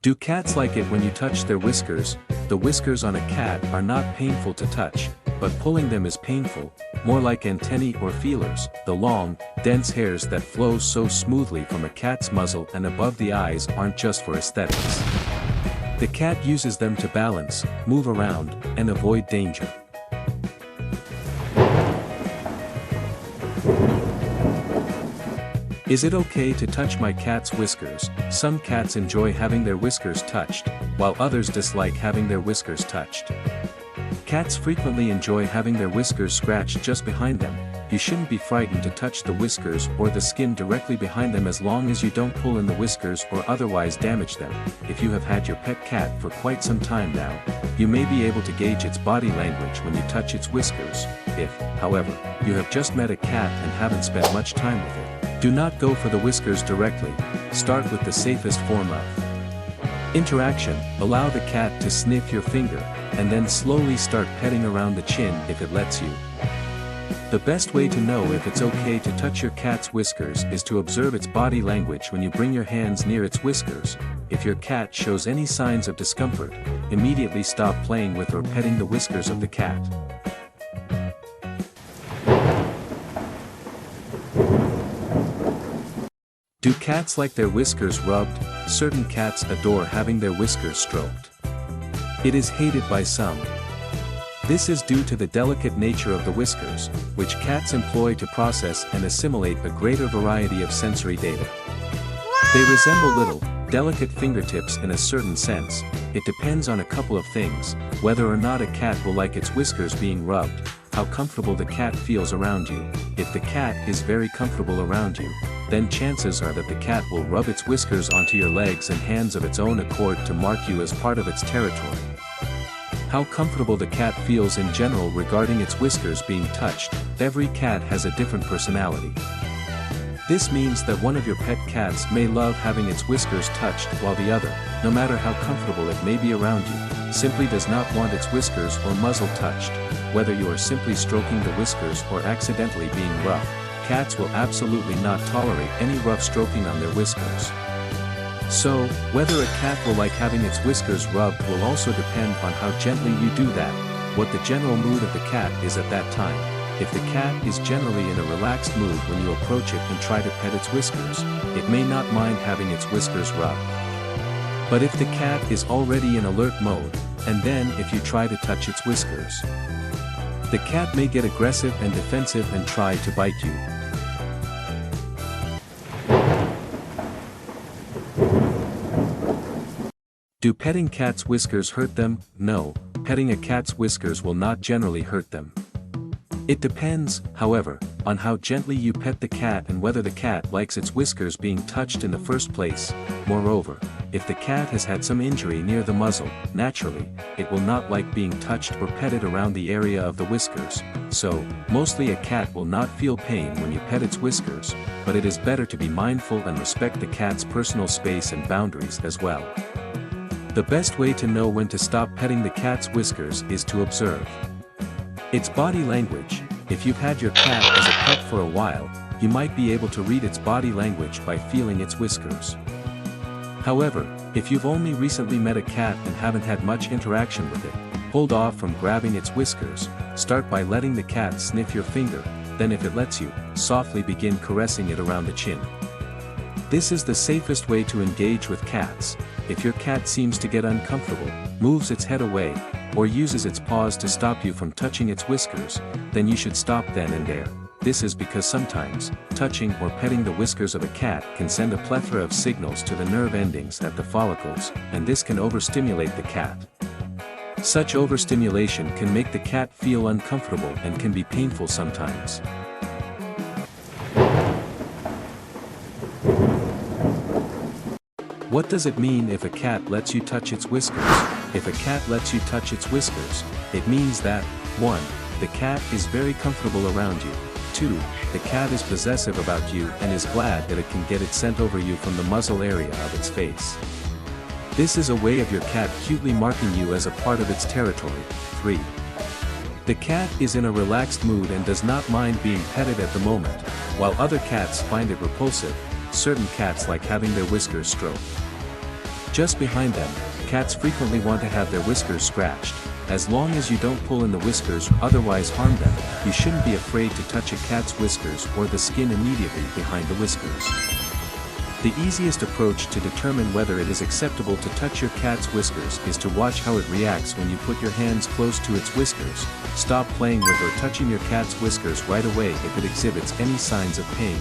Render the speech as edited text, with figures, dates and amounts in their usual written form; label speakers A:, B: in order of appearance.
A: Do cats like it when you touch their whiskers? The whiskers on a cat are not painful to touch, but pulling them is painful, more like antennae or feelers, the long, dense hairs that flow so smoothly from a cat's muzzle and above the eyes aren't just for aesthetics. The cat uses them to balance, move around, and avoid danger. Is it okay to touch my cat's whiskers? Some cats enjoy having their whiskers touched, while others dislike having their whiskers touched. Cats frequently enjoy having their whiskers scratched just behind them. You shouldn't be frightened to touch the whiskers or the skin directly behind them as long as you don't pull in the whiskers or otherwise damage them. If you have had your pet cat for quite some time now, you may be able to gauge its body language when you touch its whiskers. If, however, you have just met a cat and haven't spent much time with it, do not go for the whiskers directly. Start with the safest form of interaction. Allow the cat to sniff your finger, and then slowly start petting around the chin if it lets you. The best way to know if it's okay to touch your cat's whiskers is to observe its body language when you bring your hands near its whiskers. If your cat shows any signs of discomfort, immediately stop playing with or petting the whiskers of the cat. Do cats like their whiskers rubbed? Certain cats adore having their whiskers stroked. It is hated by some. This is due to the delicate nature of the whiskers, which cats employ to process and assimilate a greater variety of sensory data. They resemble little, delicate fingertips in a certain sense. It depends on a couple of things: whether or not a cat will like its whiskers being rubbed, how comfortable the cat feels around you. If the cat is very comfortable around you, then chances are that the cat will rub its whiskers onto your legs and hands of its own accord to mark you as part of its territory. How comfortable the cat feels in general regarding its whiskers being touched. Every cat has a different personality. This means that one of your pet cats may love having its whiskers touched while the other, no matter how comfortable it may be around you, simply does not want its whiskers or muzzle touched. Whether you are simply stroking the whiskers or accidentally being rough, cats will absolutely not tolerate any rough stroking on their whiskers. So, whether a cat will like having its whiskers rubbed will also depend on how gently you do that, what the general mood of the cat is at that time. If the cat is generally in a relaxed mood when you approach it and try to pet its whiskers, it may not mind having its whiskers rubbed. But if the cat is already in alert mode, and then if you try to touch its whiskers, the cat may get aggressive and defensive and try to bite you. Do petting cats' whiskers hurt them? No, petting a cat's whiskers will not generally hurt them. It depends, however, on how gently you pet the cat and whether the cat likes its whiskers being touched in the first place. Moreover, if the cat has had some injury near the muzzle, naturally, it will not like being touched or petted around the area of the whiskers. So, mostly a cat will not feel pain when you pet its whiskers, but it is better to be mindful and respect the cat's personal space and boundaries as well. The best way to know when to stop petting the cat's whiskers is to observe its body language. If you've had your cat as a pet for a while, you might be able to read its body language by feeling its whiskers. However, if you've only recently met a cat and haven't had much interaction with it, hold off from grabbing its whiskers. Start by letting the cat sniff your finger, then if it lets you, softly begin caressing it around the chin. This is the safest way to engage with cats. If your cat seems to get uncomfortable, moves its head away, or uses its paws to stop you from touching its whiskers, then you should stop then and there. This is because sometimes, touching or petting the whiskers of a cat can send a plethora of signals to the nerve endings at the follicles, and this can overstimulate the cat. Such overstimulation can make the cat feel uncomfortable and can be painful sometimes. What does it mean if a cat lets you touch its whiskers? If a cat lets you touch its whiskers, it means that 1. The cat is very comfortable around you. 2. The cat is possessive about you and is glad that it can get its scent over you from the muzzle area of its face. This is a way of your cat cutely marking you as a part of its territory. 3. The cat is in a relaxed mood and does not mind being petted at the moment, while other cats find it repulsive. Certain cats like having their whiskers stroked. Just behind them, cats frequently want to have their whiskers scratched. As long as you don't pull in the whiskers or otherwise harm them, you shouldn't be afraid to touch a cat's whiskers or the skin immediately behind the whiskers. The easiest approach to determine whether it is acceptable to touch your cat's whiskers is to watch how it reacts when you put your hands close to its whiskers. Stop playing with or touching your cat's whiskers right away if it exhibits any signs of pain.